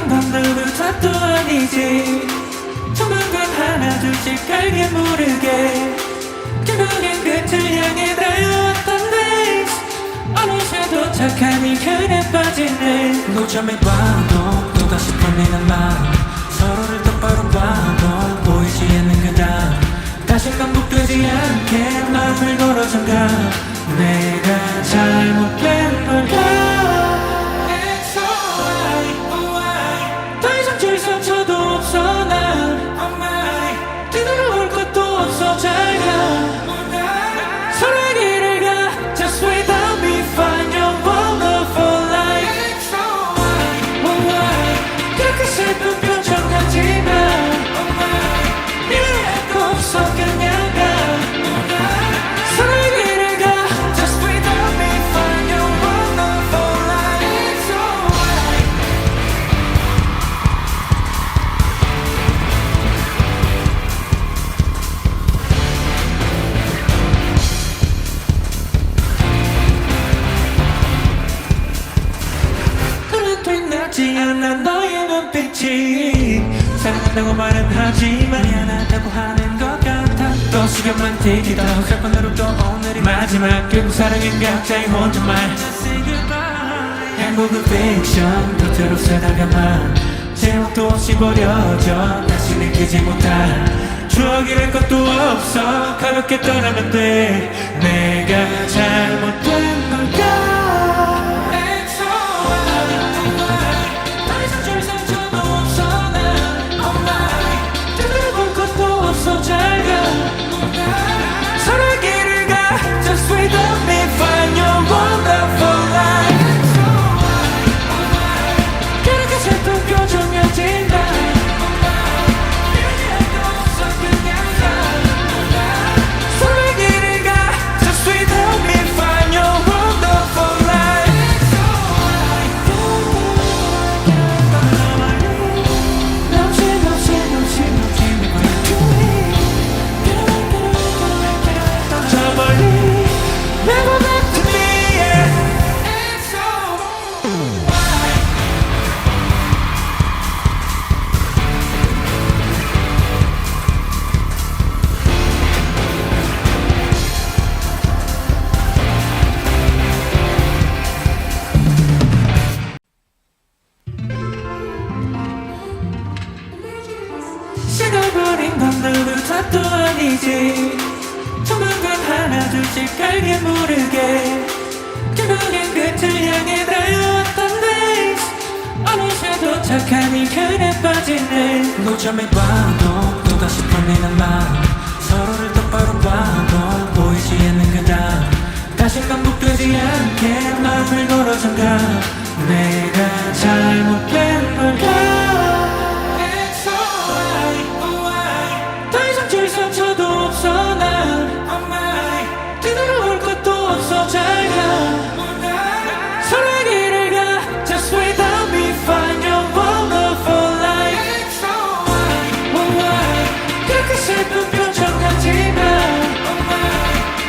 버린 건 누구 탓도 아니지. 조만간 하나 둘씩 알게 모르게 결국엔 끝을 향해 달려왔던 days. 어느새 도착하니 그래 빠지네. 노점에 봐도 또다시 풀리는 마음, 서로를 똑바로 봐도 보이지 않는 그다음, 다시 반복되지 않게 마음을 걸어준다. 내가 잘못된 걸까? It's alright. 더 이상 줄 상처도 없어 난. Oh my. 뒤돌아올 것도 없어 잘 가. 서로의 길을 가. Just without me find your wonderful life. It's alright. Oh my. 그렇게 슬픈 표정 하지 마. Oh my. 미안할 거 없어 그냥 가. 서로의 길을 가. Just without me find your wonderful life. It's alright. 그래도 빛나지 않아 너의 눈빛이. 사랑한다고 말은 하지만 미안하다고 하는 것 같아. 또 시간만 튀기다 할 뻔하루 또 오늘이 마지막. 결국 사랑은 각자의 혼잣말. 행복은 픽션 곁으로 새다가만 제목도 없이 버려져. 다시는 끄지 못할 추억이랄 것도 없어. 가볍게 떠나면 돼. 내가 잘못된 걸까? It's alright. 더 이상 줄 상처도 없어 난. Oh my. 되돌아볼 것도 없어 잘 가. 서로의 길을 가. Just without me find your wonderful life. It's alright. 그렇게 슬픈 표정 하지 마. 미안할 거 없어 그냥 가. 서로의 길을 가. Just without me find your wonderful life. It's alright. 저 멀리 never back to me. Yeah. It's alright. 식어버린 건 누구 탓도 아니지. 조만간 하나 둘씩 알게 모르게 결국엔 끝을 향해 달려왔던 days. 어느새 도착하니 그래 빠지네. 노점에 봐도 또다시 풀리는 마음, 서로를 똑바로 봐도 보이지 않는 그다음, 다시 반복되지 않게 마음을 걸어준다. 내가 잘못된 걸까? It's alright. Oh my. 더 이상 줄 상처도 없어 난. Oh my. 뒤돌아올 것도 없어 잘 가. 서로의 길을 가. Just without me find your wonderful life. It's alright. Oh my. 그렇게 슬픈 표정 하지 마. Oh my.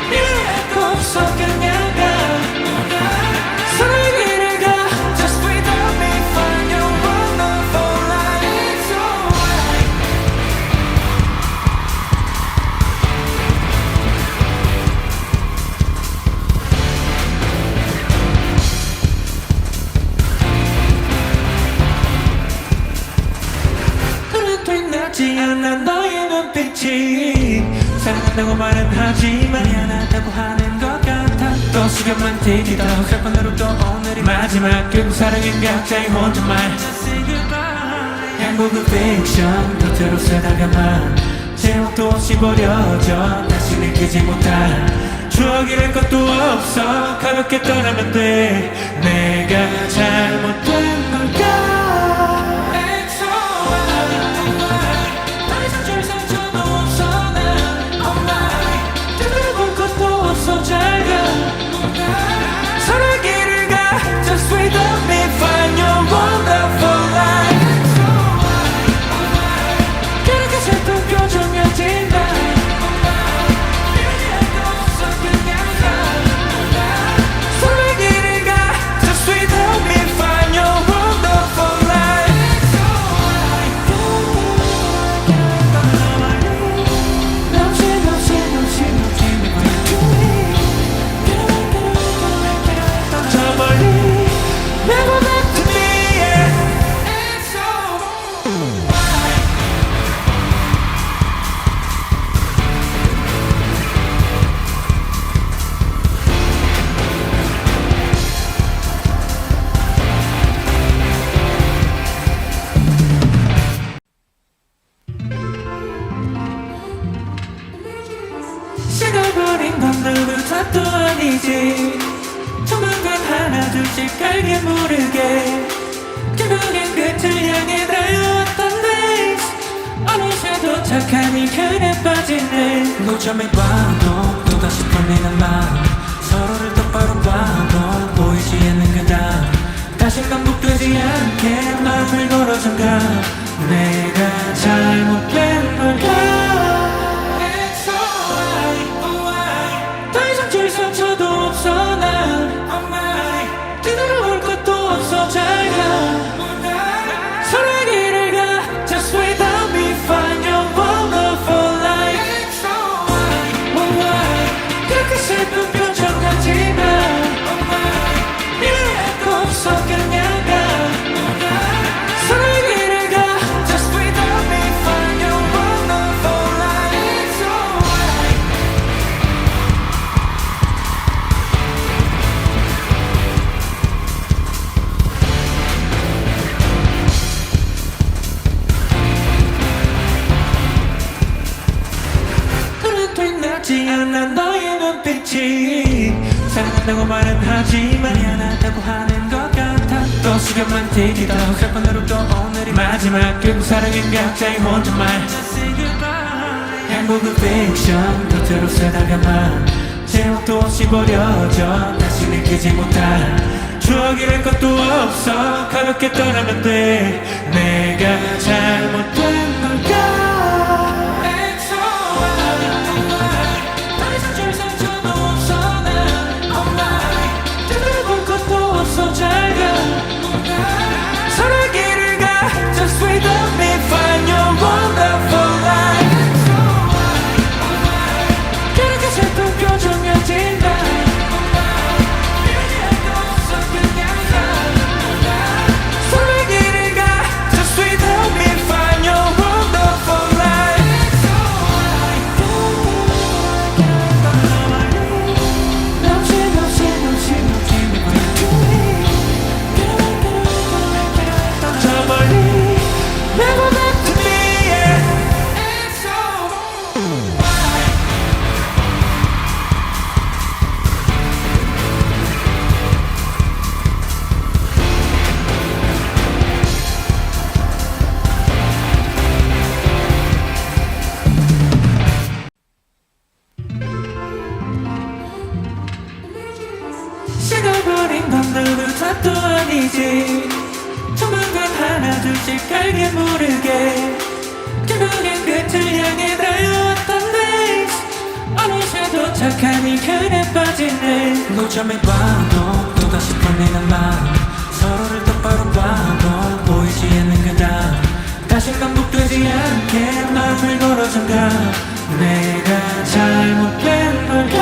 미안할 거 없어 그냥 가. 서로의 길을 가. Just without me find your wonderful life. It's alright. 그래도 빛나지 않아 너의 눈빛이. 사랑한다고 말은 하지만 미안하다고 하는 것 같아. 또 시간만 튀기다 할 뻔하루 또 오늘이 마지막. 결국 사랑은 각자의 혼잣말. 행복은 픽션 곁으로 새다가만 제목도 없이 버려져. 다시는 끄지 못할 추억이랄 것도 없어. 가볍게 떠나면 돼. 내가 잘못된 걸까? It's alright. 더 이상 줄 상처도 없어 난. Oh my. 되돌아볼 것도 없어 잘 가. 서로의 길을 가. Just without me find your wonderful life. It's alright. 그렇게 슬픈 표정 하지 마. 미안할 거 없어 그냥 가. 서로의 길을 가. Just without me find your 깔게 모르게 결국엔 끝을 향해 달려왔던 days 어느새 도착하니 그래 빠지네 노점에 봐도 또다시 풀리는 마음 서로를 똑바로 봐도 보이지 않는 그다음 다시 반복되지 않게 마음을 걸어 잠가 내가 잘못된 걸까 It's alright, alright 더 이상 줄 상처도 없어 난 Oh my 뒤돌아올 것도 없어 잘가 서로의 길을 가 Just without me find your wonderful life It's alright, alright 그렇게 슬픈 표정 하지마 Oh my 미련할 거 없어 그냥 가 서로의 길을 가 Just without me find your wonderful life It's alright 그래도 낫지 않아 너의 눈빛이 사랑한다고 말은 하지만 미안하다고 하는 것 같아 또 시간만 tick it off 몇 번으로 또 오늘이 마지막 결국 사랑은 각자의 혼잣말 Just say goodbye 행복은 픽션 곁으로 새다가만 제목도 없이 버려져 다시 느끼지 못할 추억이랄 것도 없어 가볍게 떠나면 돼 내가 잘못된 걸까 It's alright, alright 더 이상 줄 상처도 없어 난 Oh my 되돌아볼 것도 없어 잘가 서로의 길을 가 Just without me find your wonderful life It's alright, alright 그렇게 슬픈 표정을 짓나 미련할 거 없어 그냥 가 서로의 길을 가 Just without me find your wonderful life It's alright 저 멀리 Never back to me yeah. It's alright 식어버린 건 누구 탓도 아니지 조만간 하나 둘씩 깔게 모르게 결국엔 끝을 향해 달려왔던 days 어느새 도착하니 그래 빠지네 노점에 봐도 또다시 풀리는 마음 서로를 똑바로 봐도 보이지 않는 그다음 다시 반복되지 않게 마음을 걸어 잠가 내가 잘못된 걸까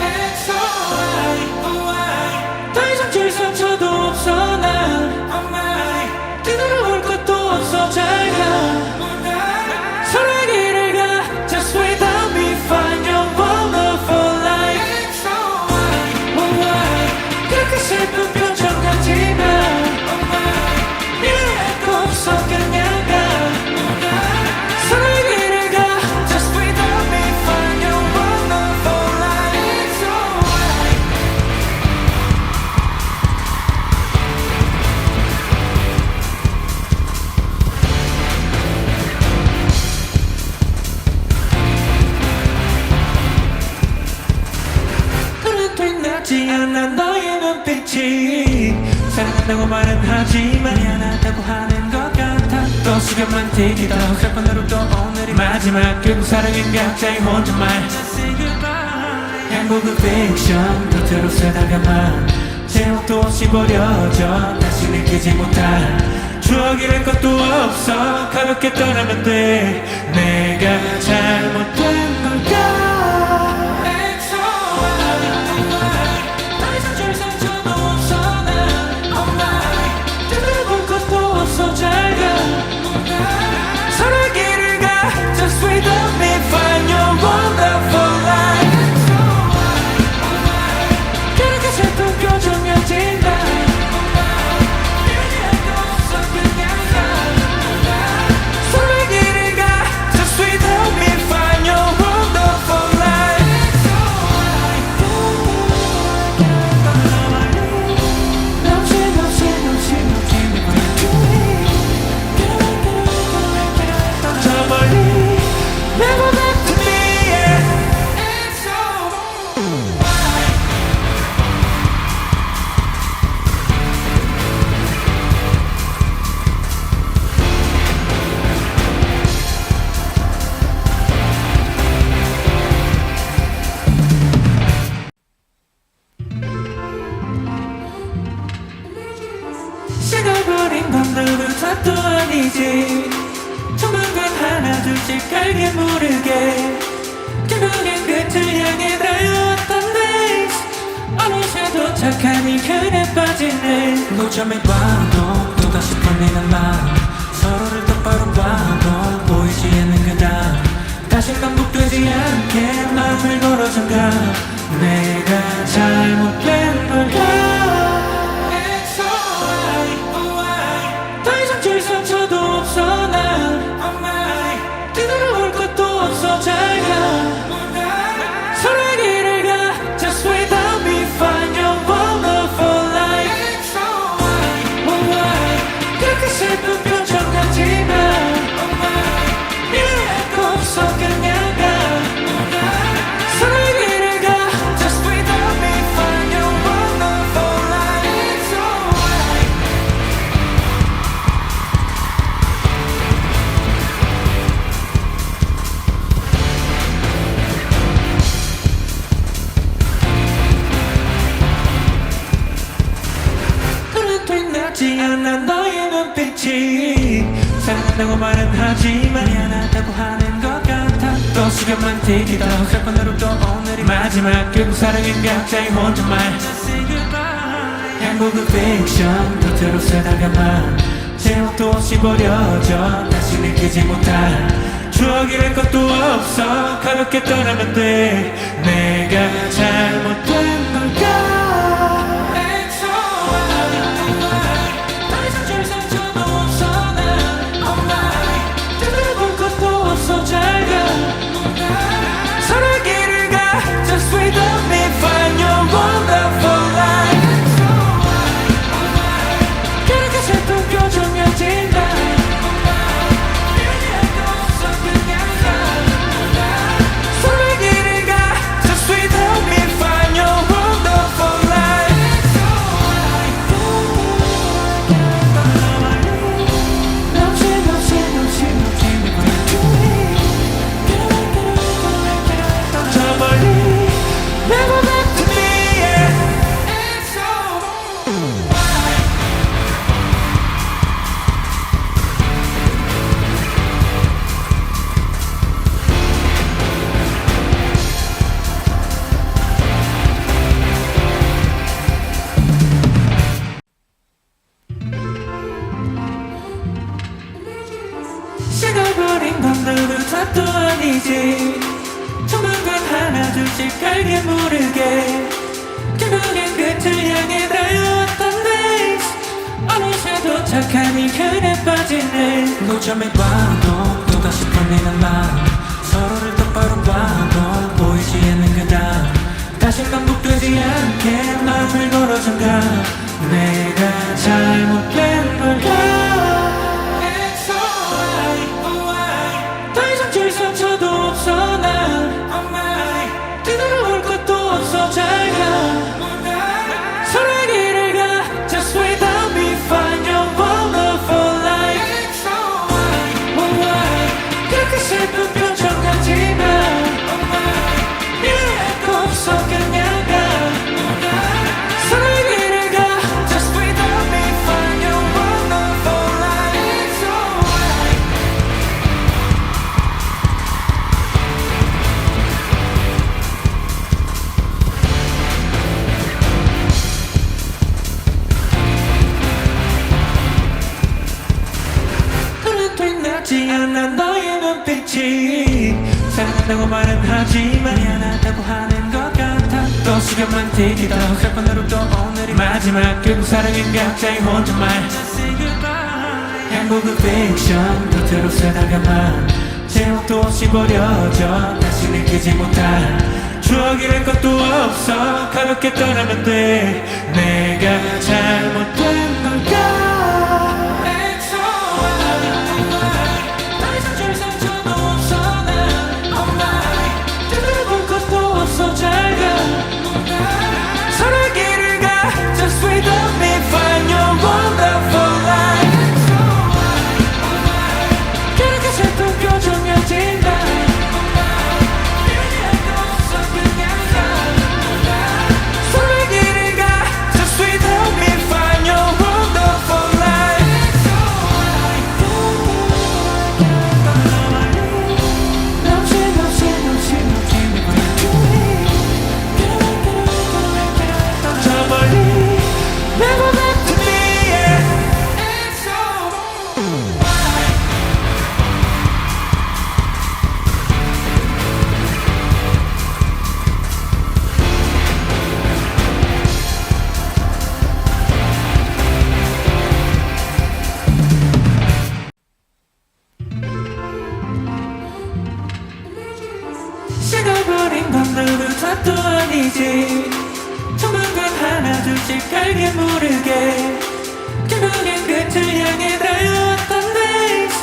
It's alright, alright 더 이상 줄 상처도 없어 난 Oh my 뒤돌아올 것도 없어 잘가 서로의 길을 가 Just without me find your wonderful life It's alright, alright 그렇게 슬픈 표정 하지마 Oh my 미련할 거 없어 그냥 가 서로의 길을 가 Just without me find your wonderful life It's alright 그래도 낫지 않아 너의 눈빛이 사랑한다고 말은 하지만 미안하다고 하는 것 같아 또 시간만 tick it off 몇 번으로 또 오늘이 마지막 결국 사랑은 각자의 혼잣말 Just say goodbye 행복은 픽션 곁으로 새다가만 제목도 없이 버려져 다시 느끼지 못할 추억이랄 것도 없어 가볍게 떠나면 돼 내가 잘못된 걸까 It's alright, alright 더 이상 줄 상처도 없어 난 Oh my 되돌아볼 것도 없어 잘가 서로의 길을 가 Just without me find your wonderful life It's alright, alright 그렇게 슬픈 표정을 짓나 미련할 거 없어 그냥 가 서로의 길을 가 Just without me find your wonderful life 누구탓도 아니지 조만간 하나 둘씩 알게 모르게 결국엔 끝을 향해 달려왔던 days 어느새 도착한 이 편에 빠지네 노점에 봐도 또다시 풀리는 마음 서로를 똑바로 봐도 보이지 않는 그다음 다시 반복되지 않게 마음을 걸어준다 내가 잘못된 걸까 It's alright, alright 더 이상 줄 상처도 없어 난 Oh my 뒤돌아올 것도 없어 잘가 서로의 길을 가 Just without me find your wonderful life It's alright, alright 그렇게 슬픈 표정 같지만 Oh my 미련할 거 없어 그냥 가 서로의 길을 가 Just without me find your wonderful life It's alright 그래도 낫지 않아 너의 눈빛이 사랑한다고 말은 하지만 미안하다고 하는 것 같아 또 시간만 티기도 할 뻔으로 또 오늘이 마지막 결국 사랑은 각자의 혼잣말 행복은 픽션 곁으로 쓰다가만 제목도 없이 버려져 다시 느끼지 못할 추억이랄 것도 없어 가볍게 떠나면 돼 내가 잘못된 걸까 It's alright 더 이상 줄 상처도 없어 난 Oh my 되돌아볼 것도 없어 잘가 서로의 길을 가 Just without me find your wonderful life It's alright 그렇게 슬픈 표정을 짓나 미련할 거 없어 그냥 가 서로의 길을 가 Just without me find your wonderful life It's alright 저 멀리 Never back to me yeah. It's alright 식어버린 건 누구 탓도 아니지 조만간 하나 둘씩 알게 모르게 결국엔 끝을 향해 달려왔던 days 어느새 도착한 이 편에 빠지네 노점에 봐도 또다시 풀리는 마음 서로를 똑바로 봐도 보이지 않는 그다음 다시 반복되지 않게 마음을 걸어준다 내가 잘못된 걸까 It's alright, alright 더 이상 줄 상처도 없어 난 Oh my 뒤돌아올 것도 없어 잘가 서로의 길을 가 Just without me find your wonderful life It's alright, alright 그렇게 슬픈 표정 같지만 Oh my 미련할 거 없어 그냥 가 서로의 길을 가 Just without me find your wonderful life It's alright 그래도 낫지 않아 너의 눈빛이 사랑한다고 말은 하지만 미안하다고 하는 것 같아 또 시간만 티기도 할 뻔으로 또 오늘이 마지막 결국 사랑은 각자의 혼잣말 행복은 픽션 곁으로 쓰다가만 제목도 없이 버려져 다시 느끼지 못할 추억이랄 것도 없어 가볍게 떠나면 돼 내가 잘못된 걸까 It's alright 더 이상 줄 상처도 없어 난 Oh my 되돌아볼 것도 없어 잘가 서로의 길을 가 Just without me find your wonderful life It's alright 그렇게 슬픈 표정을 짓나 미련할 거 없어 그냥 가 서로의 길을 가 하나 둘씩 알게 모르게 결국엔 끝을 향해 달려왔던 days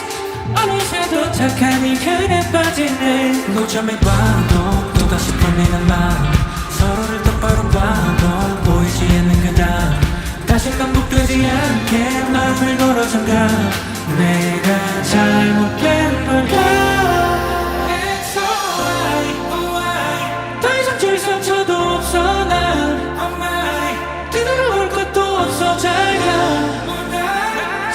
어느새 도착한 이 편에 빠지네 노점에 봐도 또다시 풀리는 마음 서로를 똑바로 봐도 보이지 않는 그다음 다시 반복되지 않게 마음을 걸어 잠가 내가 잘못된 걸까 It's alright, alright 더 이상 줄 상처도 없어 난 Oh my 뒤돌아올 것도 없어 잘가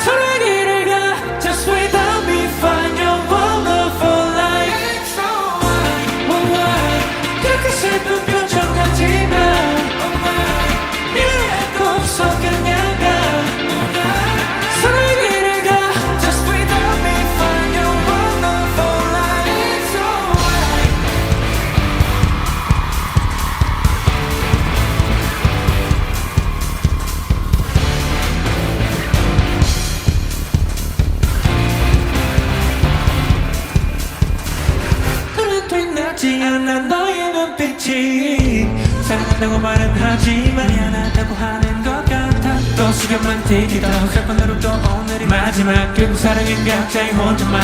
서로의 길을 가 Just without me find your wonderful life It's alright, alright 그렇게 슬픈 표정 같지만 Oh my 미련할 거 없어 그냥 가 서로의 길을 가 Just without me find your wonderful life It's alright 그런 되나지 않아 너의 눈빛이 사랑한다고 말은 하지만 미안하다고 하는 것 같아 또 시간만 튀기다 할 뻔하루 또 오늘이 마지막 결국 사랑은 각자의 혼잣말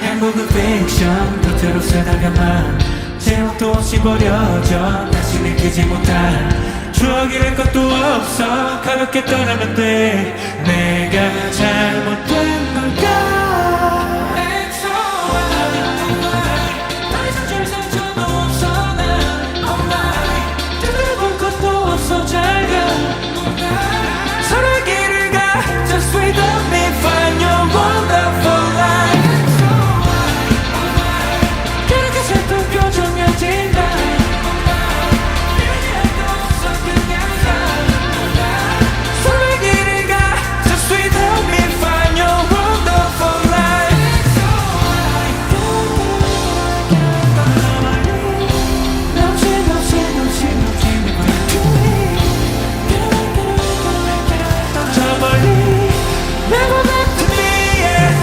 행복은 픽션 곁으로 쓰다가만 제목도 없이 버려져 다시 느끼지 못할 추억이랄 것도 없어 가볍게 떠나면 돼 내가 잘못된 걸까 It's alright 더 이상 줄 상처도 없어 난 Oh my 되돌아볼 것도 없어 잘가 서로의 길을 가 Just without me find your wonderful life It's alright 그렇게 슬픈 표정을 짓나 미련할 거 없어 그냥 가 서로의 길을 가 Just without me find your wonderful life It's alright 저 멀리 Never back to me yeah.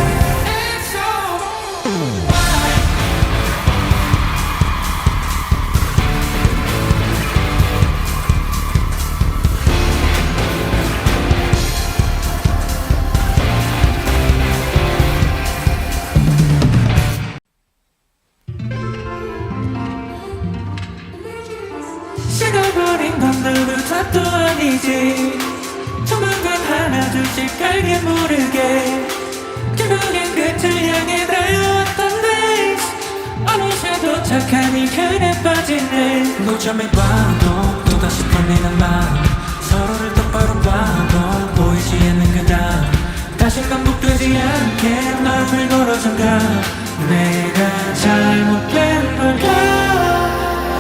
It's alright 식어버린 건 누구 탓도 아니지 조만간 하나 둘씩 알게 모르게 결국엔 끝을 향해 달려왔던 days 어느새 도착한 이 편에 빠지네 노점에 봐도 또다시 풀리는 마음 서로를 똑바로 봐도 보이지 않는 그다음 다시 반복되지 않게 마음을 걸어 잠가 내가 잘못된 걸까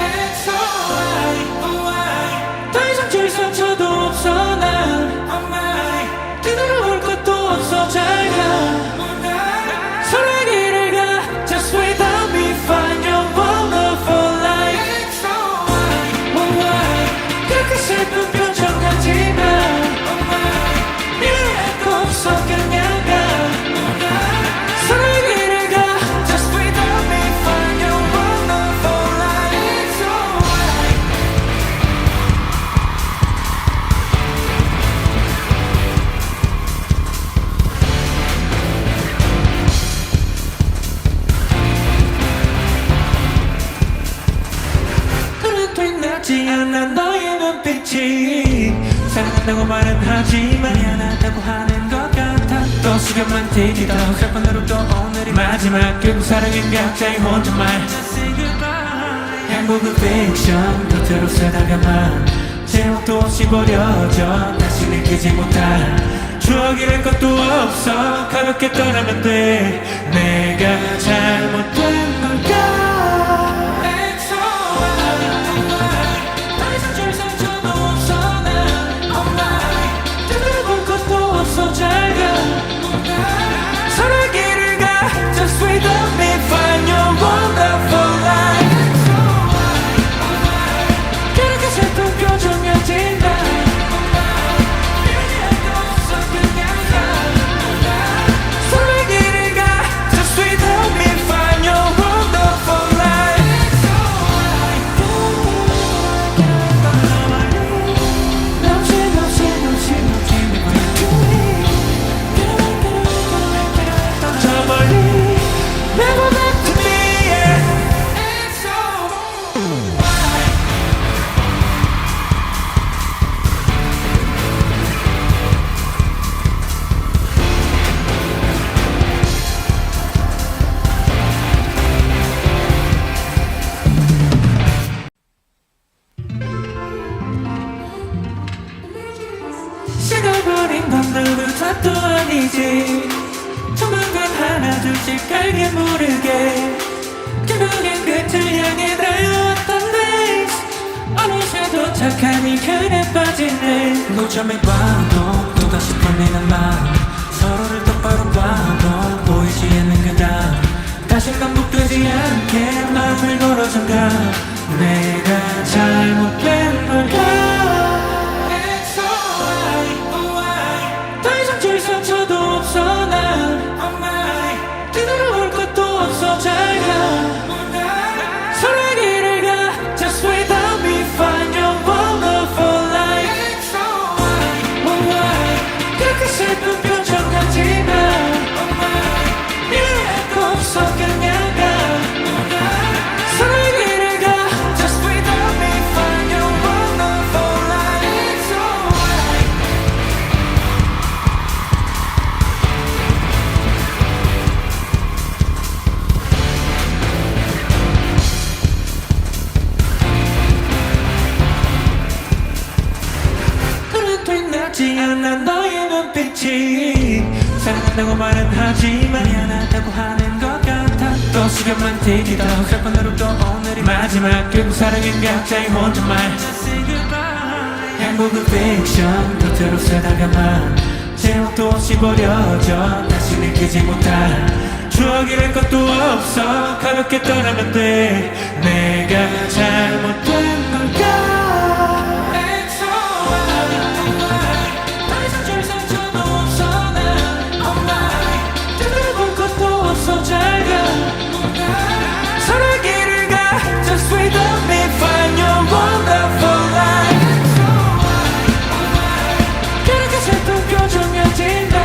It's alright, alright 더 이상 줄 상처도 없어 난 Oh my 뒤돌아올 것도 없어 잘가 서로의 길을 가 Just without me find your wonderful life It's alright, alright 그렇게 슬픈 표정 같지만 Oh my 미련할 거 없어 그냥 가 서로의 길을 가 Just without me find your wonderful life It's alright 그런 되나지 않아 너의 눈빛이 사랑한다고 말은 하지만 미안하다고 하는 것 같아 또 시간만 튀기다 할 뻔하루 또 오늘이 마지막 결국 사랑은 각자의 혼잣말 행복은 픽션 곁으로 쓰다가만 제목도 없이 버려져 다시 느끼지 못할 추억이랄 것도 없어 가볍게 떠나면 돼 내가 잘못된 걸까 It's alright 더 이상 줄 상처도 없어 난 Oh my 되돌아볼 것도 없어 잘가 서로의 길을 가 Just without me find your wonderful life It's alright 그렇게 슬픈 표정을 짓나 미련할 거 없어 그냥 가 서로의 길을 가 Just without me find your 누구도 또 아니지 조만간 하나 둘씩 알게 모르게 결국엔 끝을 향해 달려왔던 days 어느새 도착하니 그래 빠지네 노점에 봐도 또다시 풀리는 마음 서로를 똑바로 봐도 보이지 않는 그다음 다시 반복되지 않게 마음을 걸어준다 내가 잘못된 걸까 It's alright, alright 더 이상 줄 상처도 없어 난 Oh my 뒤돌아올 것도 없어 잘가 서로의 길을 가 Just without me find your wonderful life It's alright, alright 그렇게 슬픈 표정 하지마 Oh my 미워할 거 없어 그냥 가 서로의 길을 가 Just without me find your wonderful life It's alright 그래도 낫지 않아 너의 눈빛이 사랑한다고 말은 하지만 미안하다고 하는 것 같아 또 시간만 튀기다 몇 번으로 또 오늘이 마지막 그 사랑은 각자의 혼잣말 Just say goodbye 행복은 픽션 곁으로 쓰다가만 제목도 없이 버려져 다시는 끄지 못할 추억이랄 것도 없어 가볍게 떠나면 돼 내가 잘못된 걸까 It's alright 더 이상 줄 상처도 없어 난 Oh my 되돌아볼 것도 없어 잘가 서로의 길을 가 Just without me find your wonderful life 그렇게 슬픈 표정을 짓나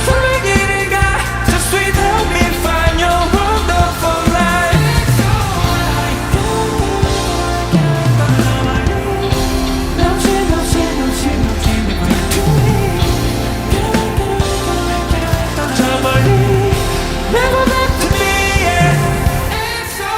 서로의 길을 가 Just without me find your wonderful life 저 멀리 Never back to me yeah. It's so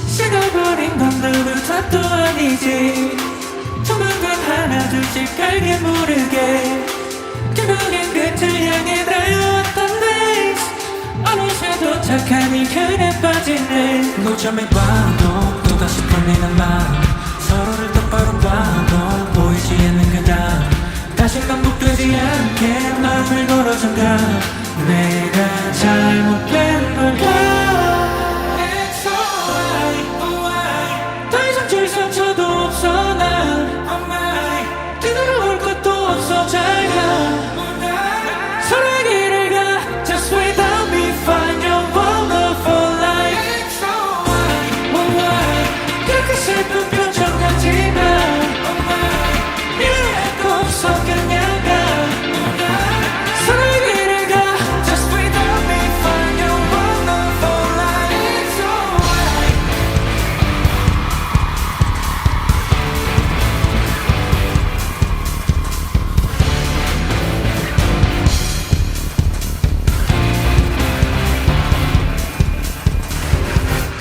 식어버린 건 누구도 또 아니지 조만간 하나 둘씩 알게 모르게 결국엔 끝을 향해 달려왔던 days 어느새 도착하니 그래 빠지네 노점에 봐도 또다시 풀리는 마음 서로를 똑바로 봐도 보이지 않는 그다음 다시 반복되지 않게 마음을 걸어준다 내가 잘못된 걸까 It's alright, alright 더 이상 줄 상처도 없어 난 Oh my 뒤돌아올 것도 없어 잘가 서로의 길을 가 Just without me find your wonderful life It's alright, alright 그렇게 슬픈 표정 하지마 Oh my 미워할 거 없어 그냥 가 서로의 길을 가 Just without me find your wonderful life It's alright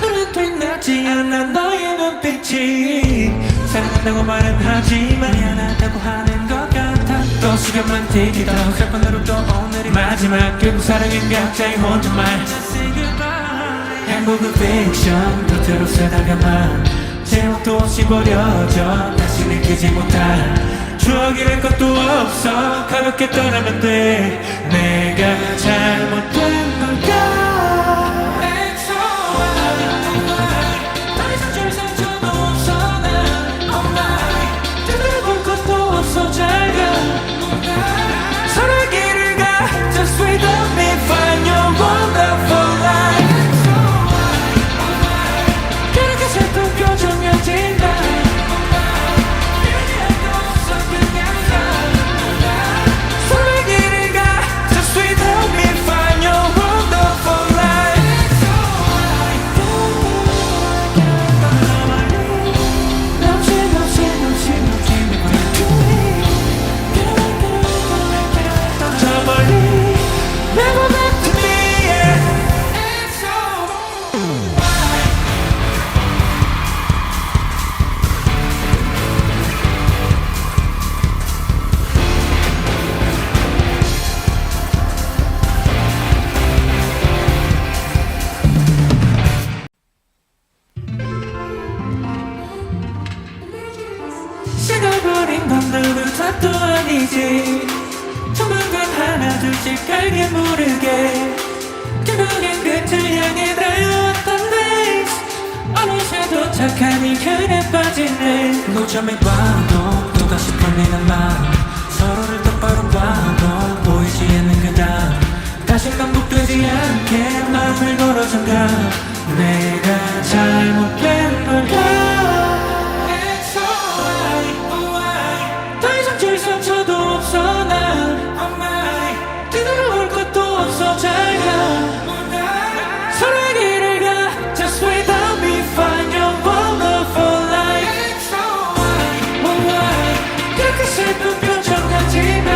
그래도 낫지 않아 너의 눈빛이 사랑한다고 말은 하지만 미안하다고 하는 것 같아 또 시간만 튀기다 몇 번으로 또 오늘이 마지막 그 사랑은 각자의 혼잣말 Just say goodbye 행복은 픽션 곁으로 쓰다가만 제목도 없이 버려져 다시는 끄지 못할 추억이랄 것도 없어 가볍게 떠나면 돼 내가 잘못된 걸까 It's alright 더 이상 줄 상처도 없어 난 Oh my 되돌아볼 것도 없어 잘가 서로의 길을 가 Just without me find your wonderful life 그렇게 슬픈 표정을 짓나 서로의 길을 가 아니지 조만간 하나 둘씩 알게 모르게 결국엔 끝을 향해 달려왔던 days 어느새 도착하니 그래 빠지네 고점에 봐도 또다시 풀리는 마음 서로를 똑바로 봐도 보이지 않는 그다음 다시 반복되지 않게 마음을 걸어준다 내가 잘못된 걸까 It's alright, alright. 더 이상 줄 상처도 없어 난 Oh my 뒤돌아올 것도 없어 잘가 서로의 길을 가 Just without me find your wonderful life It's alright, alright. 그렇게 슬픈 표정 하지만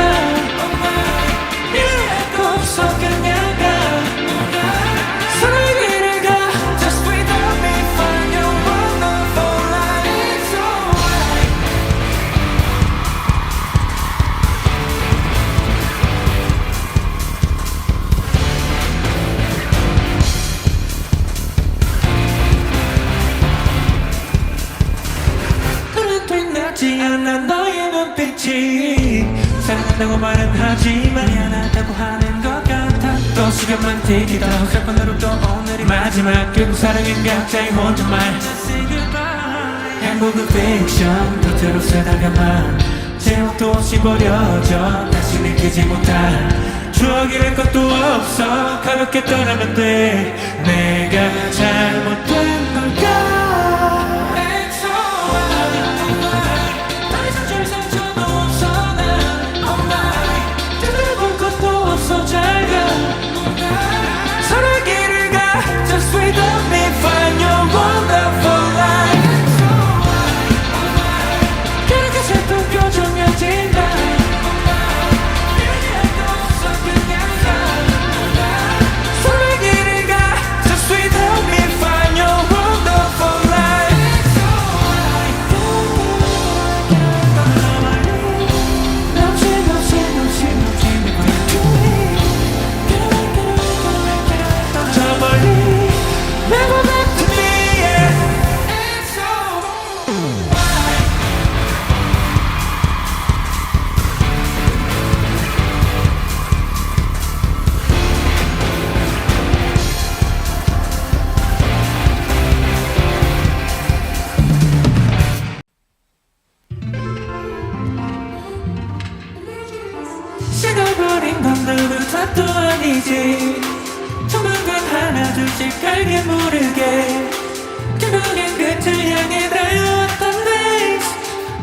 Oh my 이해할 거 없어 그냥 가 서로의 길을 가 Just without me find your wonderful life It's alright 그런 빛나지 않아 너의 눈빛이 사랑한다고 말은 하지만 미안하다고 하는 것 같아 또 시간만 튀기다 사건으로 또 오늘이 마지막 결국 사랑은 각자의 혼잣말 Just say goodbye 행복은 픽션 곁으로 쓰다가만 제목도 없이 버려져 다시는 끄지 못할 추억이랄 것도 없어 가볍게 떠나면 돼 내가 잘못된 걸까 It's alright 더 이상 줄 상처도 없어 난 Oh my 되돌아볼 것도 없어 잘가 서로의 길을 가 Just without me find your wonderful life It's alright 그렇게 슬픈 표정을 짓나 이해할 거 없어 그냥 가 서로의 길을 가 Just without me find your wonderful life It's alright 넘치 저 멀리 Never back to me yeah. It's alright 식어버린 건 누구 탓도 아니지 조만간 하나 둘씩 알게 모르게 결국엔 끝을 향해 달려왔던 days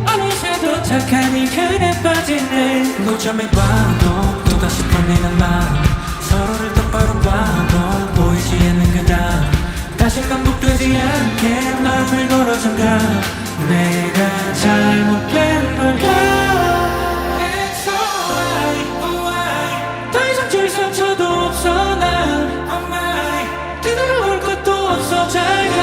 어느새 도착하니 그래 빠지네 고점에 봐도 또다시 풀리는 마음 서로를 똑바로 봐도 보이지 않는 그다음 다시 반복되지 않게 마음을 걸어준다 내가 잘못된 걸까 It's alright, alright. 더 이상 줄 상처도 없어 난 Oh my 뒤돌아올 것도 없어 잘가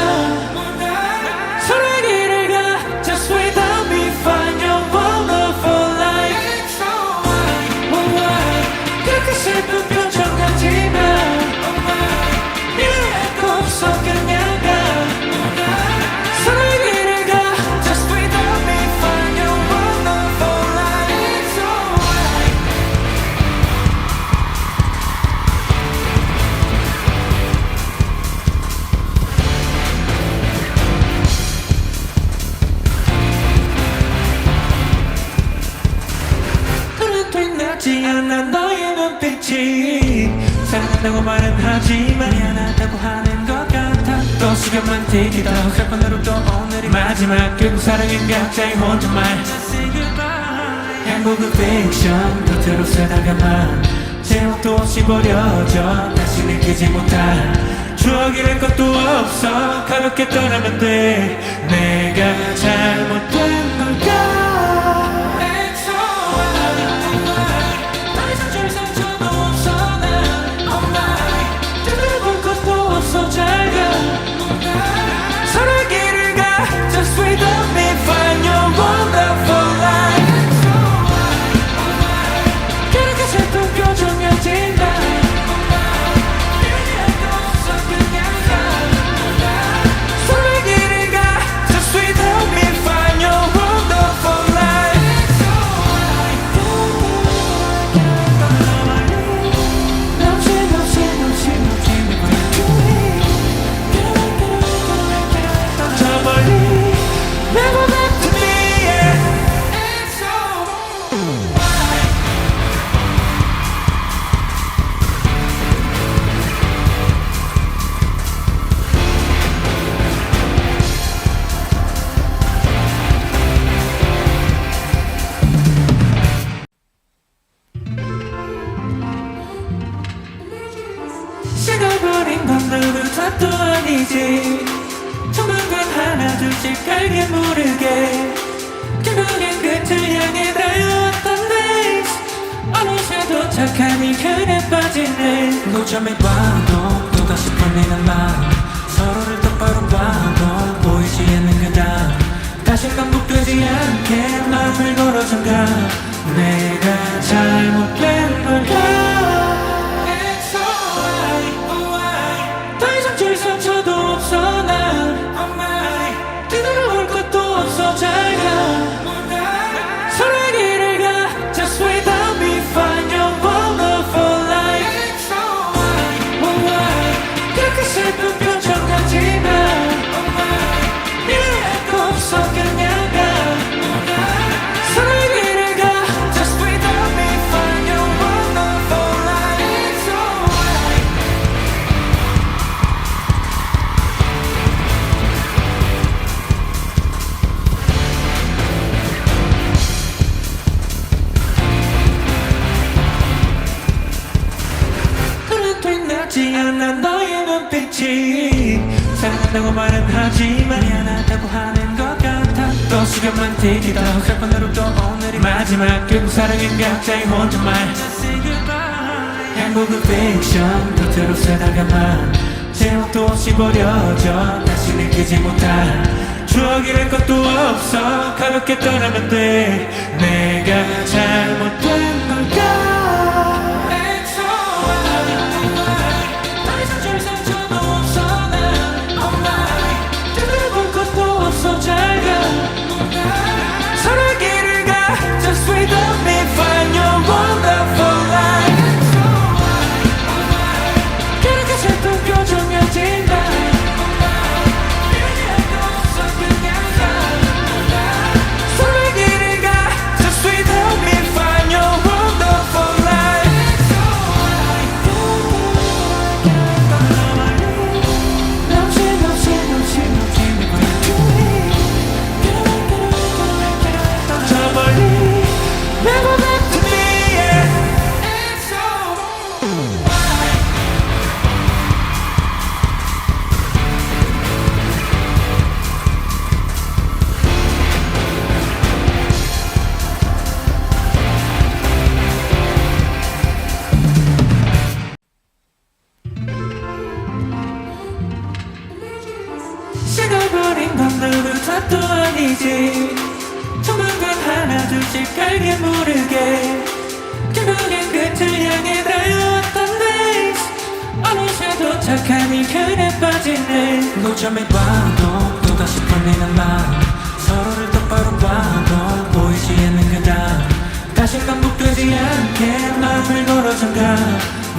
서로의 길을 가 Just without me find your wonderful life It's alright, alright. 그렇게 슬픈 표정 하지만 Oh my 이해할 거 없어 그냥 가 서로의 길을 가 Just without me find your wonderful life It's alright 그런 빛나지 않아 너의 눈빛이 사랑한다고 말은 하지만 미안하다고 하는 것 같아 또 시간만 튀기다 사건으로 또 오늘이 마지막 결국 사랑은 각자의 혼잣말 Just say goodbye 행복은 픽션 곁으로 쓰다가만 제목도 없이 버려져 다시는 끄지 못할 추억이랄 것도 없어 가볍게 떠나면 돼 내가 잘못된 걸까 It's alright 더 이상 줄 상처도 없어 난 Oh my 되돌아볼 것도 없어 잘가 서로의 길을 가 Just without me find your wonderful life It's alright 그렇게 슬픈 표정을 짓나 이해할 거 없어 그냥 가 서로의 길을 가 Just without me find your 누구 탓도 아니지 조만간 하나 둘씩 알게 모르게 결국엔 끝을 향해 달려왔던 days 어느새 도착하니 그래 빠지네 고점에 봐도 또다시 풀리는 마음 서로를 똑바로 봐도 보이지 않는 그다음 다시 반복되지 않게 마음을 걸어 잠가 내가 잘못된 걸까 It's alright, alright 더 이상 줄 상처도 없어 난 Oh my 뒤돌아올 것도 없어 잘가 서로의 길을 가 Just without me find your wonderful life It's alright, alright 그렇게 슬픈 표정 하지마 Oh my 미워할 거 없어 그냥 가 서로의 길을 가 Just without me find your wonderful life It's alright 그래도 빛나지 않아 너의 눈빛이 사랑한다고 말은 하지만 미안하다고 하는 것 같아 또 시간만 튀기다 몇 번으로 또 오늘이 마지막 결국 사랑은 각자의 혼잣말 Just say goodbye 행복은 픽션 겉으로 쓰다가만 제목도 없이 버려져 다시는 끄지 못할 추억이랄 것도 없어 가볍게 떠나면 돼 내가 잘못된 걸까 It's alright 더 이상 줄 상처도 없어 난 Oh my 되돌아볼 것도 없어 잘가 서로의 길을 가 Just without me find your wonderful life It's alright 그렇게 슬픈 표정 하지마 서로의 길을 가 Just without me find your wonderful life It's alright 저 멀리 Never back to me yeah. It's alright 식어버린 건 누구 탓도 아니지 조만간 하나 둘씩 알게 모르게 결국엔 끝을 향해 달려왔던 days 어느새 도착하니 그래 빠지네 고점에 봐도 또다시 풀리는 마음 서로를 똑바로 봐도 보이지 않는 그다음 다시 반복되지 않게 마음을 걸어 잠가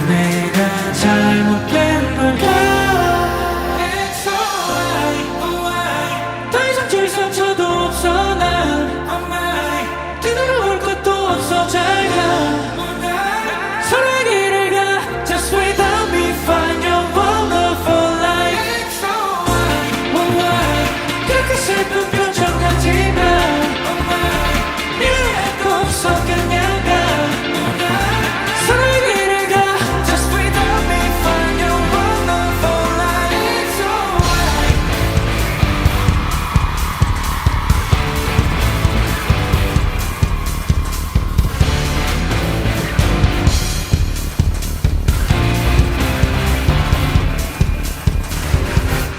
내가 잘못된 걸까 It's alright, alright 더 이상 줄 상처도 없어 난 Oh my 뒤돌아올 것도 없어 잘가 서로의 길을 가 Just without me find your wonderful life It's alright, alright 그렇게 슬픈 표정 하지마 Oh my 미워할 거 없어 그냥 가 서로의 길을 가 Just without me find your wonderful life It's alright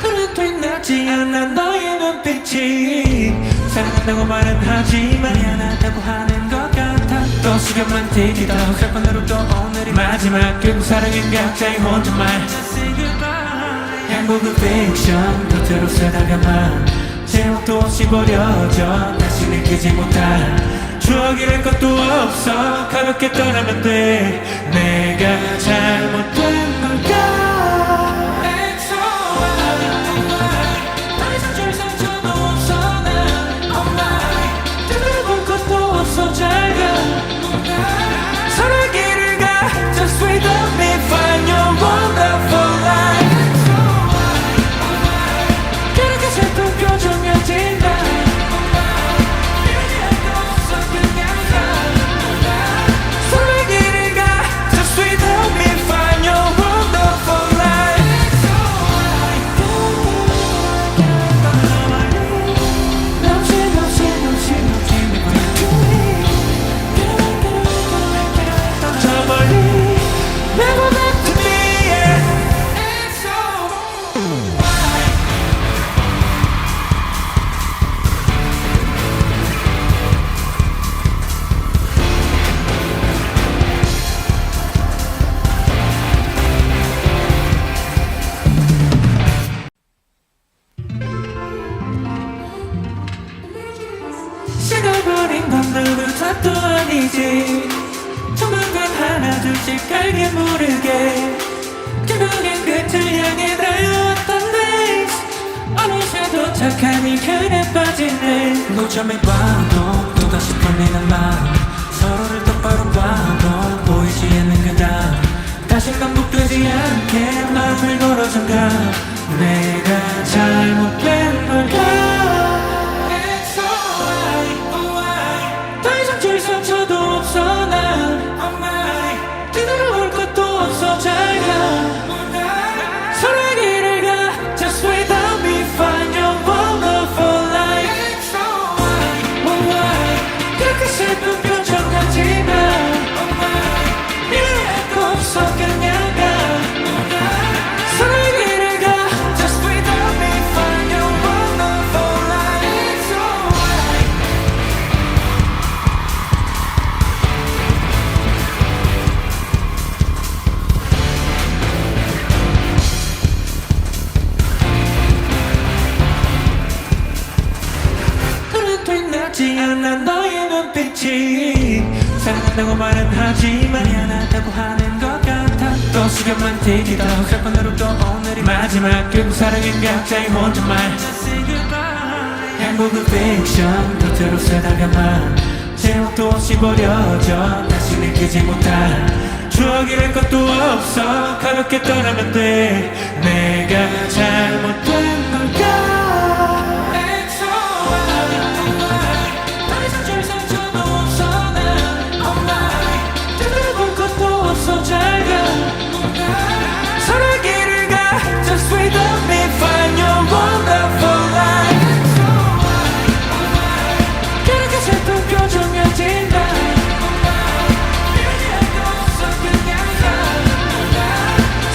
그래도 빛나지 않아 너의 눈빛이 사랑한다고 말은 하지만 미안하다고 하는 것 같아 또 시간만 튀기다 몇 번으로 또 오늘이 마지막 결국 사랑은 각자의 혼잣말 Just say goodbye 행복은 픽션 겉으로 쓰다가만 제목도 없이 버려져 다시는 끄지 못할 추억이랄 것도 없어 가볍게 떠나면 돼 내가 잘못된 걸까 It's alright 더 이상 줄 상처도 없어 난 Oh my 되돌아볼 것도 없어 잘가 서로의 길을 가 Just without me find your wonderful life It's alright 그렇게 슬픈 표정 하지마 미워할 거 없어 그냥 가 서로의 길을 가 Just 아니지 조만간 하나 둘씩 알게 모르게 결국엔 끝을 향해 달려왔던 days 어느새 도착하니 그래 빠지네 노점에 봐도 또다시 풀리는 마음 서로를 똑바로 봐도 보이지 않는 그다 다시 반복되지 않게 마음을 걸어 잠가 내가 잘못된 걸까 It's alright, alright 더 이상 줄 상처도 없어 난 Oh my 뒤돌아올 것도 없어 잘가 서로의 길을 가 Just without me find your wonderful life It's alright, alright 그렇게 슬픈 표정 하지마 Oh my 미워할 거 없어 그냥 가 서로의 길을 가 Just without me find your wonderful life It's alright 그래도 빛나지 않아 너의 눈빛이 사랑한다고 말은 하지만 미안하다고 하는 것 같아 또 시간만 튀기다 몇 번으로 또 오늘이 마지막 결국 사랑은 각자의 혼잣말 행복은 픽션 겉으로 쓰다가만 제목도 없이 버려져 다시는 끄지 못할 추억이랄 것도 없어 가볍게 떠나면 돼 내가 잘못된 걸까 It's alright 더 이상 줄 상처도 없어 난 Oh my 되돌아볼 것도 없어 잘가 서로의 길을 가 Just without me find your wonderful life It's alright 그렇게 슬픈 표정 하지마 미안할 거 없어 그냥 가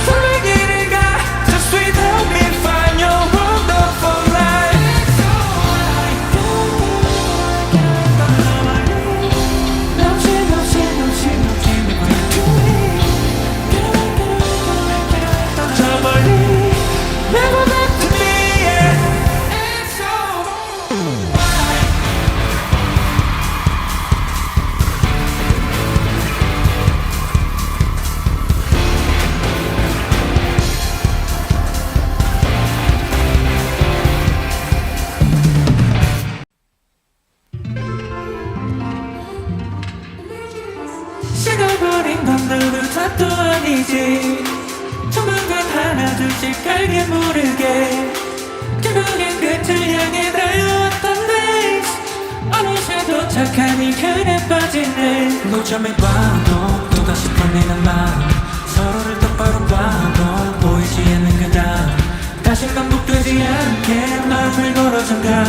서로의 길을 가 Just without me find your wonderful life It's alright 저 멀리 Never back to me yeah. It's alright 식어버린 건 누구 탓도 아니지 조만간 하나 둘씩 알게 모르게 결국엔 끝을 향해 달려왔던 days 어느새 도착하니 그래 빠지네 노점에 봐도 또다시 풀리는 마음 서로를 똑바로 봐도 보이지 않는 그다 다시 반복되지 않게 마음을 걸어 잠가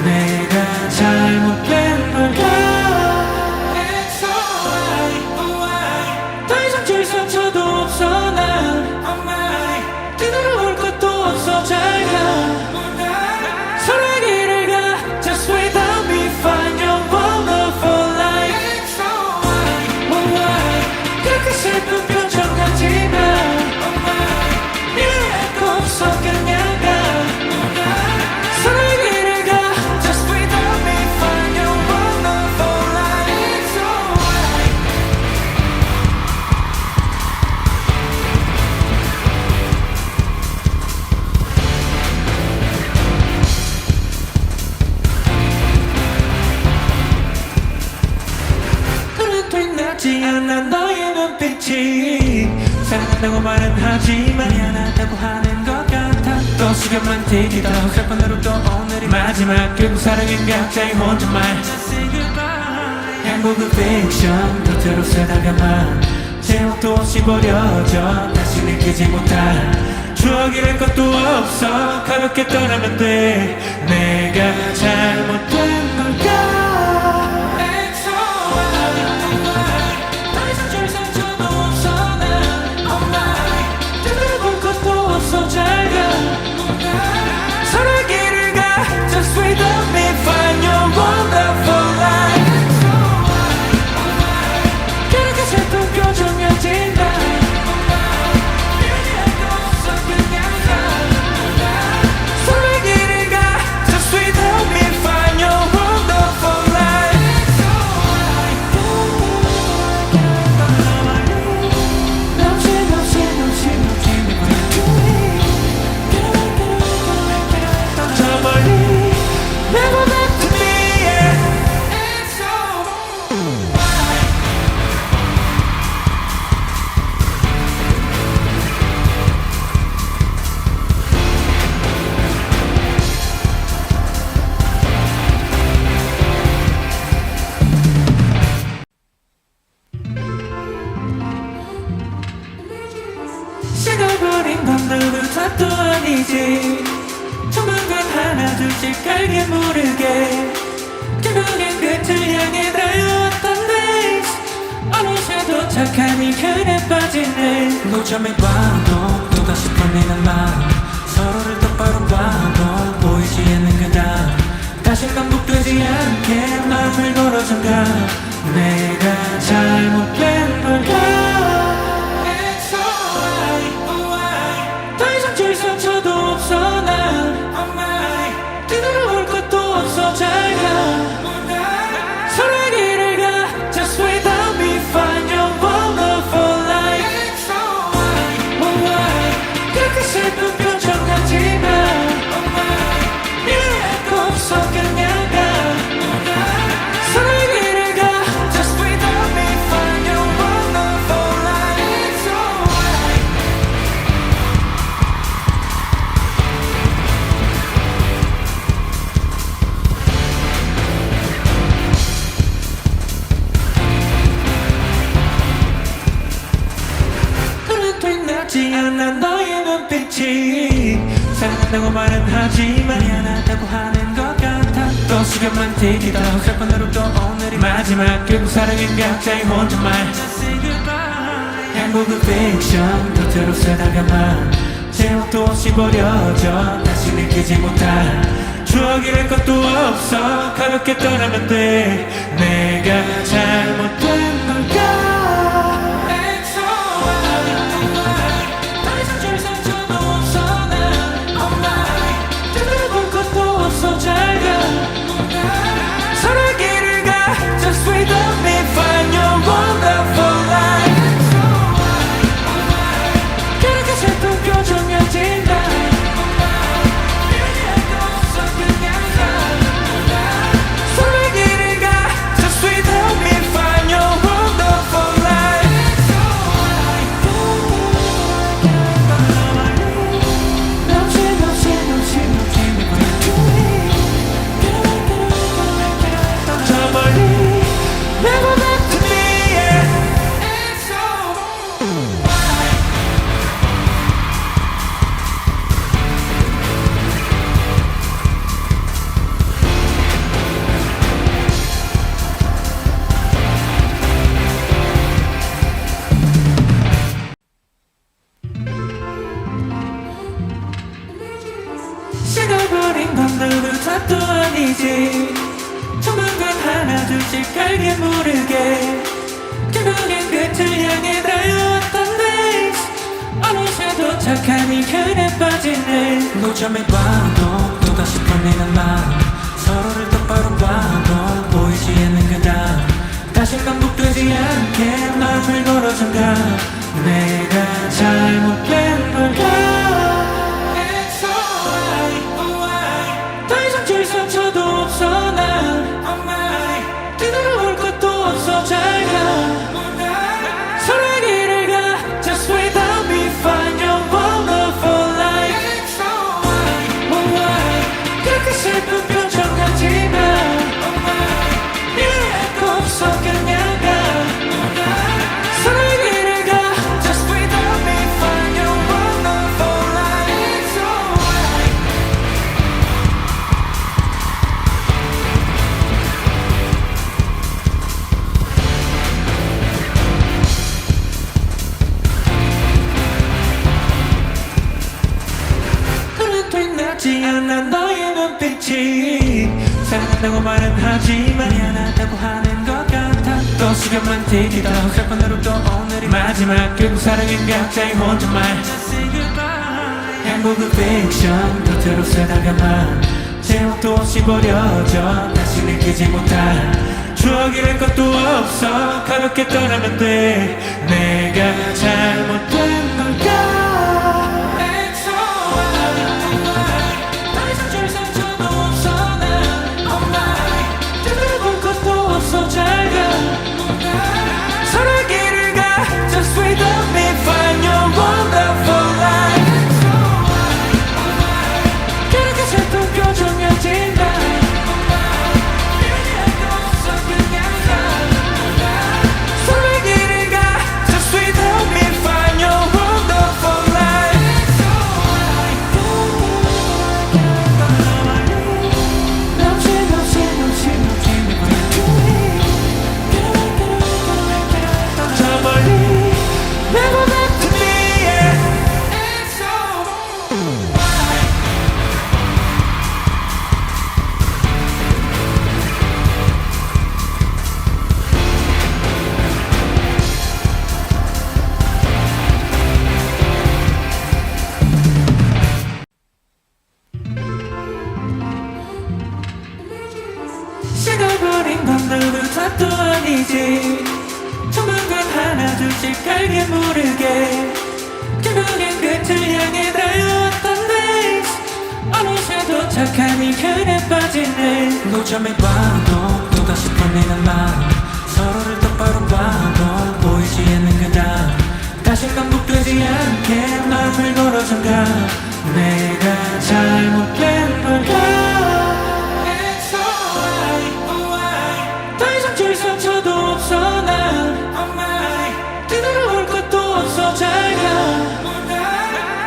내가 잘못된 걸까 It's alright, alright 더 이상 줄 상처도 없어 난 Oh my 뒤돌아올 것도 없어 잘가 서로의 길을 가 Just without me find your wonderful life It's alright, alright 그렇게 슬픈 표정 하지마 Oh my 미워할 거 없어 그냥 가 서로의 길을 가 Just without me find your wonderful life It's alright 그래도 빛나지 않아 너의 눈빛이 사랑한다고 말은 하지만 미안하다고 하는 것 같아 또 시간만 튀기다 몇 번으로 또 오늘이 마지막 결국 사랑은 각자의 혼잣말 행복은 픽션 겉으로 쓰다가만 제목도 없이 버려져 다시는 끄지 못할 추억이랄 것도 없어 가볍게 떠나면 돼 내가 잘못된 걸까 It's alright 더 이상 줄 상처도 없어 난 Oh my 되돌아볼 것도 없어 잘가 서로의 길을 가 Just without me find your wonderful life It's alright 그렇게 슬픈 표정 하지마 미안할 거 없어 그냥 가 서로의 길을 가 Just without me find your wonderful 탓도 아니지 조만간 하나 둘씩 알게 모르게 결국엔 끝을 향해 달려왔던 days 어느새 도착하니 그래 빠지네 노점에 봐도 또다시 풀리는 마음 서로를 똑바로 봐도 보이지 않는 그다 다시 반복되지 않게 마음을 걸어준다 내가 잘못된 걸까 It's alright 더 이상 줄 상처도 없어 난 Oh my 뒤돌아올 것도 없어 잘가 서로의 길을 가 Just without me find your wonderful life It's alright Oh my 그렇게 슬픈 표정 하지마 Oh my 미워할 거 없어 그냥 가 서로의 길을 가 Just without me find your wonderful life It's alright 그래도 빛나지 않아 너의 눈빛이 사랑한다고 말은 하지만 미안하다고 하는 것 같아 또 시간만 튀기다 몇 번으로 또 오늘이 마지막 결국 사랑은 각자의 혼잣말 Just say goodbye 한국은 픽션 겉으로 쓰다가만 제목도 없이 버려져 다시 느끼지 못할 추억이랄 것도 없어 가볍게 떠나면 돼 내가 잘못된 걸까 It's alright 더 이상 줄 상처도 없어 난 Oh my 되돌아볼 것도 없어 잘가 서로의 길을 가 Just without me find your wonderful life It's alright 그렇게 슬픈 표정 해진다 미안할 거 없어 그냥 가 서로의 길을 가 Just without me find your wonderful life It's alright 저 멀리 Never back to me yeah. It's alright 식어버린 건 누구 탓도 아니지 조만간 하나 둘씩 알게 모르게 결국엔 끝을 향해 달려왔던 days 어느새 도착하니 그래 빠지네 노점에 봐도 또다시 풀리는 마음 서로를 똑바로 봐도 보이지 않는 그다 다시 반복되지 않게 마음을 걸어준다 내가 잘못된 걸까 It's alright 더 이상 줄 상처도 없어 난 Oh my 뒤돌아올 것도 없어 잘가 서로의 길을 가 Just without me find your wonderful life It's alright Oh my 그렇게 슬픈 표정 하지마 Oh my 미워할 거 없어 그냥 가 서로의 길을 가 Just without me find your wonderful life It's alright 그래도 빛나지 않아 너의 눈빛이 사랑한다고 말은 하지만 미안하다고 하는 것 같아 또 시간만 튀기다 몇 번으로 또 오늘이 마지막 결국 사랑은 각자의 혼잣말 Just say goodbye 한국은 픽션 겉으로 쓰다가만 제목도 없이 버려져 다시 느끼지 못할 추억이랄 것도 없어 가볍게 떠나면 돼 내가 잘못된 걸까 It's alright 더 이상 줄 상처도 없어 난 Oh my 되돌아볼 것도 없어 잘가 서로의 길을 가 Just without me find your wonderful life It's alright 그렇게 슬픈 표정 해진다 미안할 거 없어 그냥 가 서로의 길을 가 Just without me find 탓도 아니지 조만간 하나 둘씩 알게 모르게 결국엔 끝을 향해 달려왔던 days 어느새 도착하니 그래 빠지네 노점에 봐도 또다시 풀리는 마음 서로를 똑바로 봐도 보이지 않는 그다 다시 반복되지 않게 마음을 걸어 잠가 내가 잘못된 걸까 It's alright, alright 더 이상 줄 상처도 없어 난 Oh my 뒤돌아올 것도 없어 잘가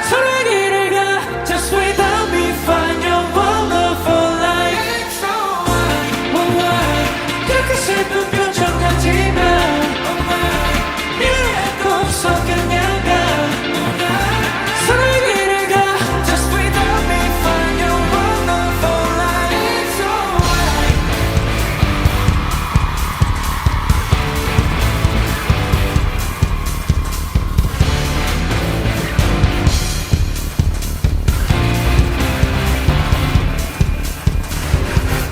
서로의 길을 가 Just without me find your wonderful life It's alright, alright 그렇게 슬픈 표정 하지마 Oh my 미안할 거 없어 그냥 가 서로의 길을 가 Just without me find your wonderful life It's alright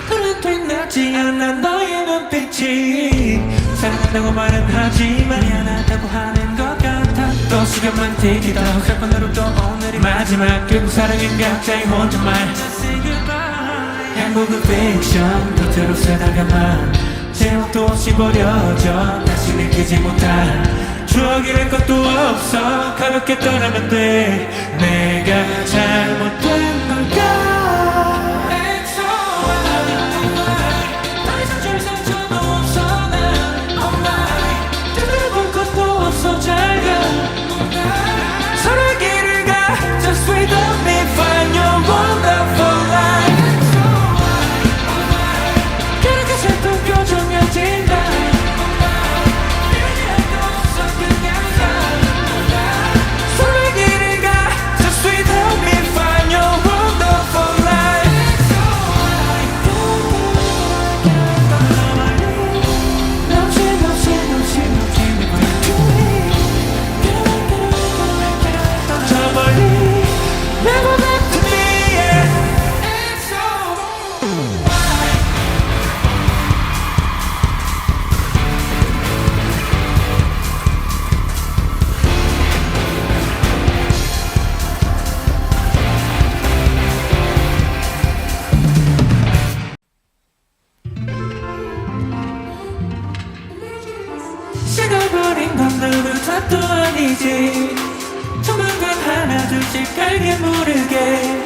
너는 빛나지 않아 너의 눈빛이 사랑한다고 말은 하지만 미안하다고 하는 것 같아 또 시간만 튀기다 할 뻔하루 또 오늘이 마지막 결국 사랑은 각자의 혼잣말 Just say goodbye 행복은 픽션 겉으로 쓰다가만 제목도 없이 버려져 다시 느끼지 못할 추억이랄 것도 없어 가볍게 떠나면 돼 내가 잘못된 걸까 It's alright 더 이상 줄 상처도 없어 난 Oh my 되돌아볼 것도 없어 잘가 서로의 길을 가 Just without me find your wonderful life It's alright 그렇게 슬픈 표정 하지 마 미안할 거 없어 그냥 가 서로의 길을 가 Just without me find your wonderful life It's alright 저 멀리 Never back to me yeah. It's alright 식어버린 건 누구 탓도 아니지 조만간 하나 둘씩 알게 모르게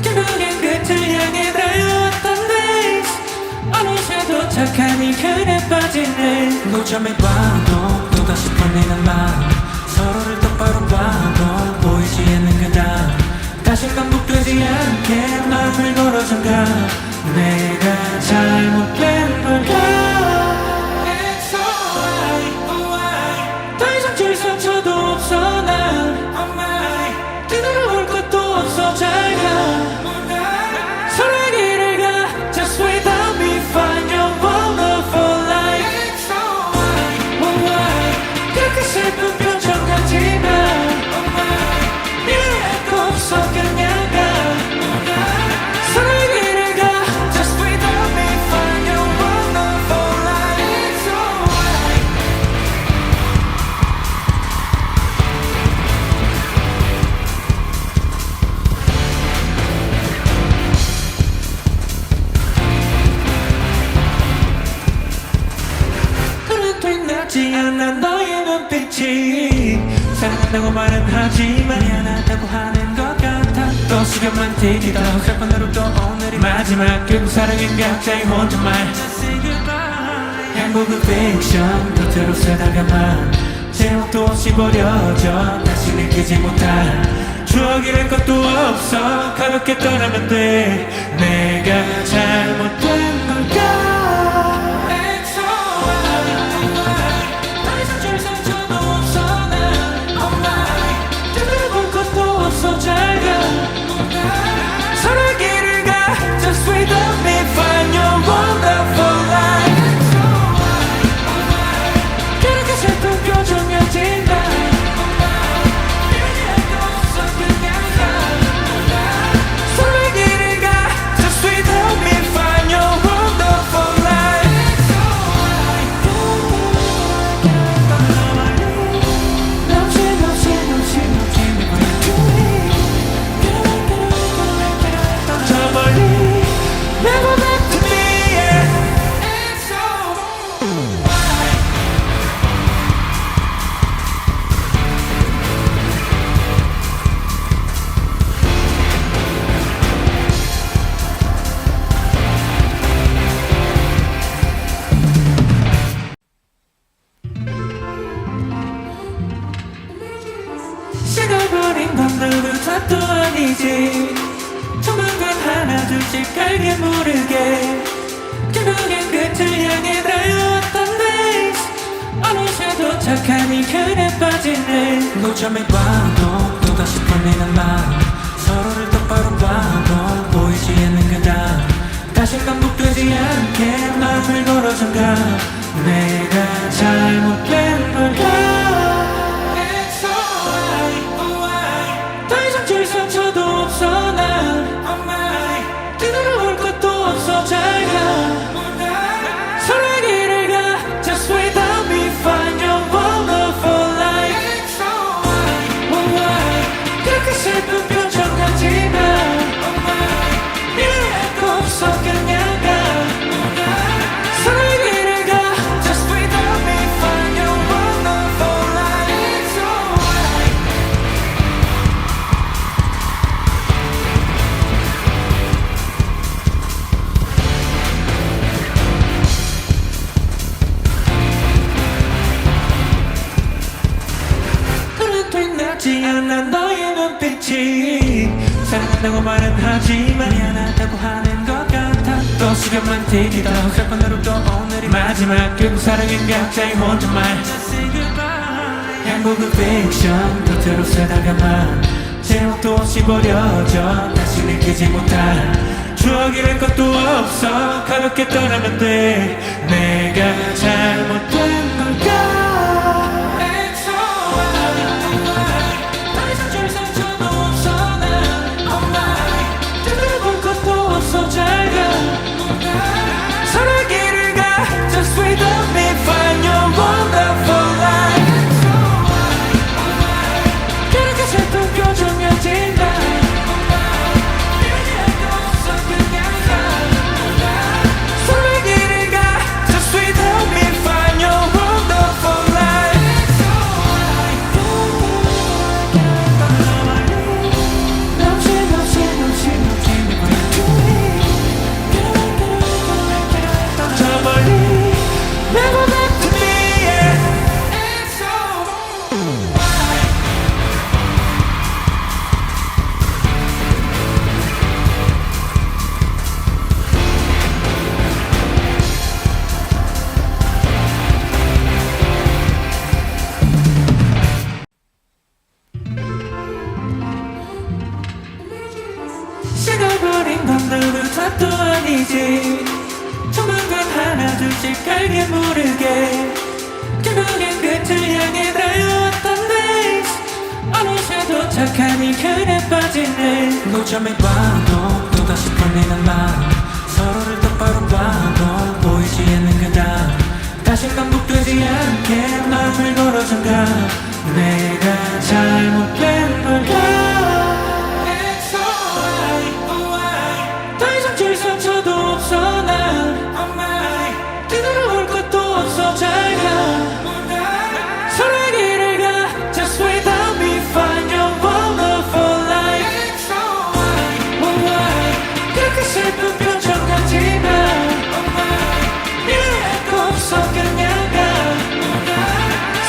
결국엔 끝을 향해 달려왔던 days 어느새 도착하니 그래 빠지네 노점에 봐도 또다시 풀리는 마음 서로를 똑바로 봐도 보이지 않는 그다 다시 반복되지 않게 마음을 걸어 잠가 내가 잘못된 걸까 It's alright, alright 더 이상 줄 상처도 없어 난 Oh my 뒤돌아올 것도 없어 잘가 서로의 길을 가 Just without me find your wonderful life It's alright, alright 그렇게 슬픈 표정 하지 마 Oh my 미안할 거 없어 그냥 가 서로의 길을 가 Just without me find your wonderful life It's alright 너는 빛나지 않아 너의 눈빛이 사랑한다고 말은 하지만 미안하다고 하는 것 같아 또 시간만 튀기다 할 뻔하루 또 오늘이 마지막 결국 사랑은 각자의 혼잣말 Just say goodbye 행복은 픽션 겉으로 쓰다가만 제목도 없이 버려져 다시 느끼지 못할 추억이랄 것도 없어 가볍게 떠나면 돼 내가 잘못된 걸까 It's alright 더 이상 줄 상처도 없어 난 Oh my 되돌아볼 것도 없어 잘가 서로의 길을 가 Just without me find your wonderful life It's alright 그렇게 슬픈 표정 하지 마 미안할 거 없어 그냥 가 서로의 길을 가 Just without me find your wonderful 식어버린 건 누구 탓도 아니지. 조만간 하나 둘씩 알게 모르게 결국엔 끝을 향해 달려왔던 days. 어느새 도착하니 그래 빠지네. 노점에 봐도 또다시 풀리는 마음, 서로를 똑바로 봐도 보이지 않는 그다 다신 반복되지 않게 마음을 걸어 잠가. 내가 잘못된 걸까? It's alright, alright. 더 이상 줄 상처도 없어 난. Oh my. 뒤돌아볼 것도 없어 잘 가. 서로의 길을 가. Just without me find your wonderful life. It's alright, alright. 그렇게 슬픈 표정하지 마. Oh my. 미련할 거 없어 그냥 가. 서로의 길을 가. Just without me find your wonderful life. It's alright. 그래도 빛나지 않아 너의 눈빛이. 사랑한다고 말은 하지만 미안하다고 하는 것 같아. 또 시간만 튀기다 슬픈 하루 또 오늘이 마지막. 결국 사랑은 각자의 혼잣말. Say goodbye. 행복은 픽션 겉으로 쓰다가만 제목도 없이 버려져. 다시 느끼지 못할 추억이랄 것도 없어. 가볍게 떠나면 돼. 내가 잘못된 걸까? It's alright. 더 이상 줄 상처도 없어 난. Oh my. 뒤돌아볼 것도 없어 잘 가. 서로의 길을 가. Just without me find your wonderful life. It's alright. 그렇게 슬픈 표정이었지 난. 미련할 거 없어 그냥 가. 서로의 길을 가. Just without me find your wonderful life. It's alright. 저 멀리 never back to me. Yeah. It's alright. 식어버린 건 누구 탓도 아니지. 조만간 하나 둘씩 알게 모르게 결국엔 끝을 향해 달려왔던 days. 어느새 도착하니 그래 빠지네. 노점에 봐도 또다시 풀리는 마음, 서로를 똑바로 봐도 보이지 않는 그다 다신 반복되지 않게 마음을 걸어 잠가. 내가 잘못된 걸까? It's alright, alright. 더 이상 줄 상처도 없어 난. Oh my. 뒤돌아볼 것도 없어 잘 가. 서로의 길을 가. Just without me find your wonderful life. It's alright, alright. 그렇게 슬픈 표정하지 마. Oh my. 미련할 거 없어 그냥 가.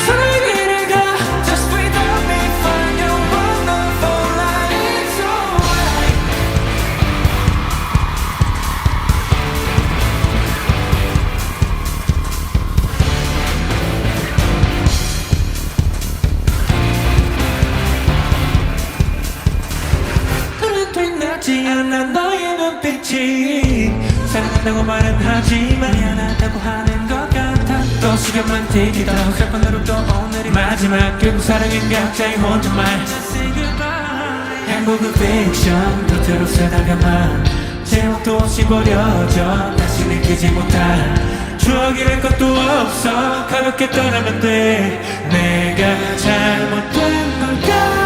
서로의 길을 가. Just without me find your wonderful life. It's alright. 그래도 빛나지 않아 너의 눈빛이. 사랑한다고 말은 하지만 미안하다고 하는 것 같아. 또 시간만 튀기다 슬픈 하루 또 오늘이 마지막. 결국 사랑은 각자의 혼잣말. Say goodbye. 행복은 픽션 겉으로 쓰다가만 제목도 없이 버려져. 다시 느끼지 못할 추억이랄 것도 없어. 가볍게 떠나면 돼. 내가 잘못된 걸까?